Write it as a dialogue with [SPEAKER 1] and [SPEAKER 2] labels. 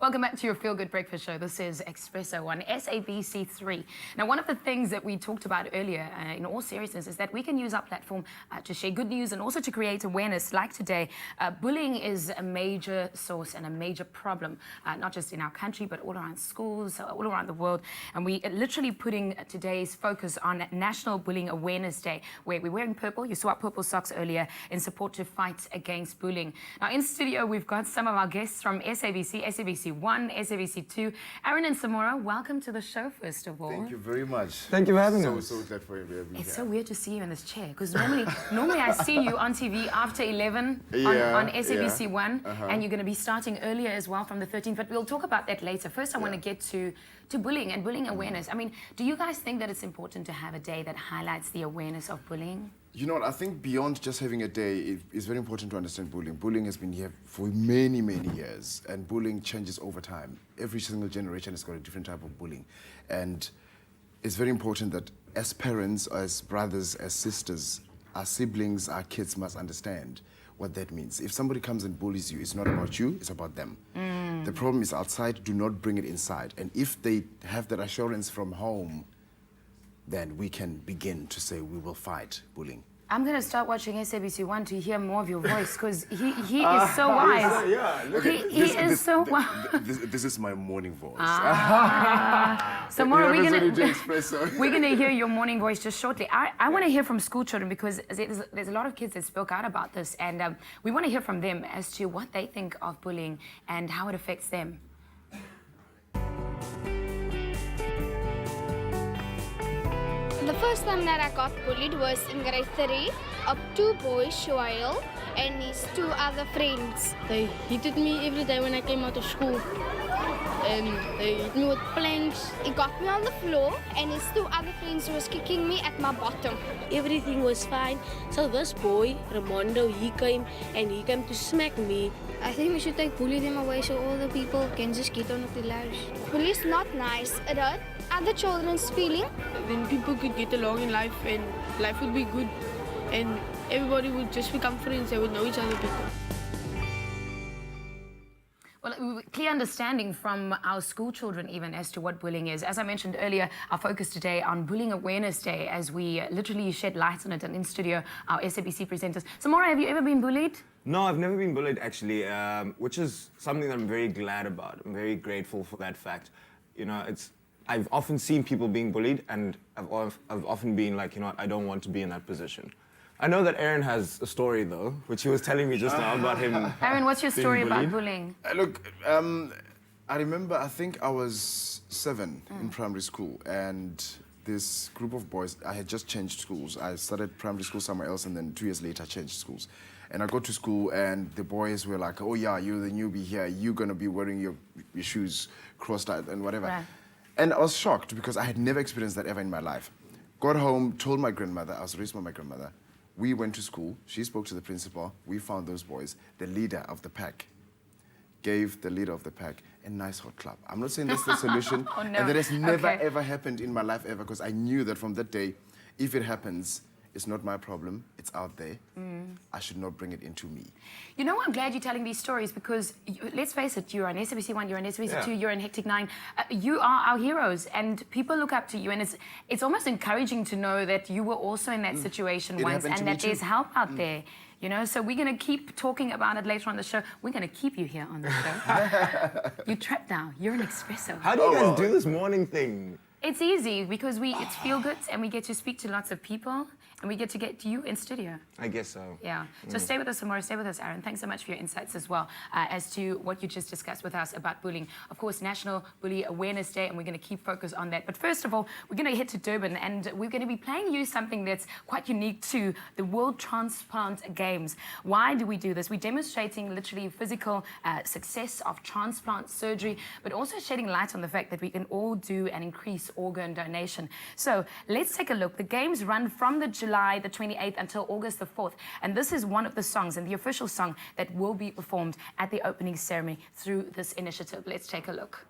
[SPEAKER 1] Welcome back to your Feel Good Breakfast Show. This is Espresso on SABC3. Now, one of the things that we talked about earlier, in all seriousness, is that we can use our platform to share good news and also to create awareness. Like today, bullying is a major source and a major problem, not just in our country, but all around schools, all around the world. And we are literally putting today's focus on National Bullying Awareness Day, where we're wearing purple. You saw our purple socks earlier in support to fight against bullying. Now, in studio, we've got some of our guests from SABC, SABC1, SABC2. Aaron and Samora, welcome to the show, first of all.
[SPEAKER 2] Thank you very much.
[SPEAKER 3] Thank you for having us.
[SPEAKER 2] So glad for you.
[SPEAKER 1] It's so weird to see you in this chair, because normally I see you on TV after 11 on SABC1, and you're going to be starting earlier as well from the 13th, but we'll talk about that later. First, I want to get to bullying and bullying awareness. I mean, do you guys think that it's important to have a day that highlights the awareness of bullying?
[SPEAKER 2] You know what, I think beyond just having a day, it's very important to understand bullying. Bullying has been here for many, many years, and bullying changes over time. Every single generation has got a different type of bullying. And it's very important that as parents, as brothers, as sisters, our siblings, our kids must understand what that means. If somebody comes and bullies you, it's not about you, it's about them. The problem is outside, do not bring it inside. And if they have that assurance from home, then we can begin to say we will fight bullying.
[SPEAKER 1] I'm going to start watching SABC1 to hear more of your voice, because he is so wise. He is so wise.
[SPEAKER 2] This is my morning voice.
[SPEAKER 1] So more, we're going to hear your morning voice just shortly. I want to hear from school children, because there's a lot of kids that spoke out about this, and we want to hear from them as to what they think of bullying and how it affects them.
[SPEAKER 4] The first time that I got bullied was in grade 3 of two boys, Shoail and his two other friends.
[SPEAKER 5] They hit me every day when I came out of school. And they hit me with planks.
[SPEAKER 4] He got me on the floor and his two other friends was kicking me at my bottom.
[SPEAKER 5] Everything was fine. So this boy, Ramondo, he came to smack me.
[SPEAKER 4] I think we should take bully them away so all the people can just get on with their lives. Bully is not nice. It hurt other children's feeling.
[SPEAKER 5] Then people could get along in life and life would be good. And everybody would just become friends. They would know each other better.
[SPEAKER 1] Well, clear understanding from our school children even as to what bullying is. As I mentioned earlier, our focus today on Bullying Awareness Day, as we literally shed light on it, and in studio, our SABC presenters. Samora, have you ever been bullied?
[SPEAKER 3] No, I've never been bullied, actually, which is something that I'm very glad about. I'm very grateful for that fact. You know, I've often seen people being bullied, and I've often been like, you know what, I don't want to be in that position. I know that Aaron has a story, though, which he was telling me just now about him.
[SPEAKER 1] Aaron, what's your story about bullying?
[SPEAKER 2] Look, I remember, I think I was 7 in primary school, and this group of boys, I had just changed schools. I started primary school somewhere else, and then 2 years later, I changed schools. And I got to school, and the boys were like, oh yeah, you're the newbie here. You're going to be wearing your shoes crossed out and whatever. Right. And I was shocked, because I had never experienced that ever in my life. Got home, told my grandmother, I was raised by my grandmother. We went to school, she spoke to the principal, we found those boys. The leader of the pack gave the leader of the pack a nice hot clap. I'm not saying that's the solution,
[SPEAKER 1] Oh, no.
[SPEAKER 2] and that has never ever happened in my life ever, because I knew that from that day, if it happens, it's not my problem, it's out there. I should not bring it into me.
[SPEAKER 1] You know, I'm glad you're telling these stories, because let's face it, you're on SABC1, you're on SABC2, you're in Hectic 9. You are our heroes, and people look up to you, and it's almost encouraging to know that you were also in that situation once, and that there's help out there. You know, so we're going to keep talking about it later on the show. We're going to keep you here on the show. You're trapped now. You're an espresso.
[SPEAKER 3] How do you guys do this morning thing?
[SPEAKER 1] It's easy, because it's feel good, and we get to speak to lots of people, and we get to get you in studio.
[SPEAKER 3] I guess so.
[SPEAKER 1] Yeah. So stay with us some more. Stay with us, Aaron. Thanks so much for your insights as well as to what you just discussed with us about bullying. Of course, National Bully Awareness Day, and we're going to keep focus on that. But first of all, we're going to head to Durban, and we're going to be playing you something that's quite unique to the World Transplant Games. Why do we do this? We're demonstrating literally physical success of transplant surgery, but also shedding light on the fact that we can all do and increase organ donation. So let's take a look. The games run from July the 28th until August the 4th. And this is one of the songs, and the official song, that will be performed at the opening ceremony through this initiative. Let's take a look.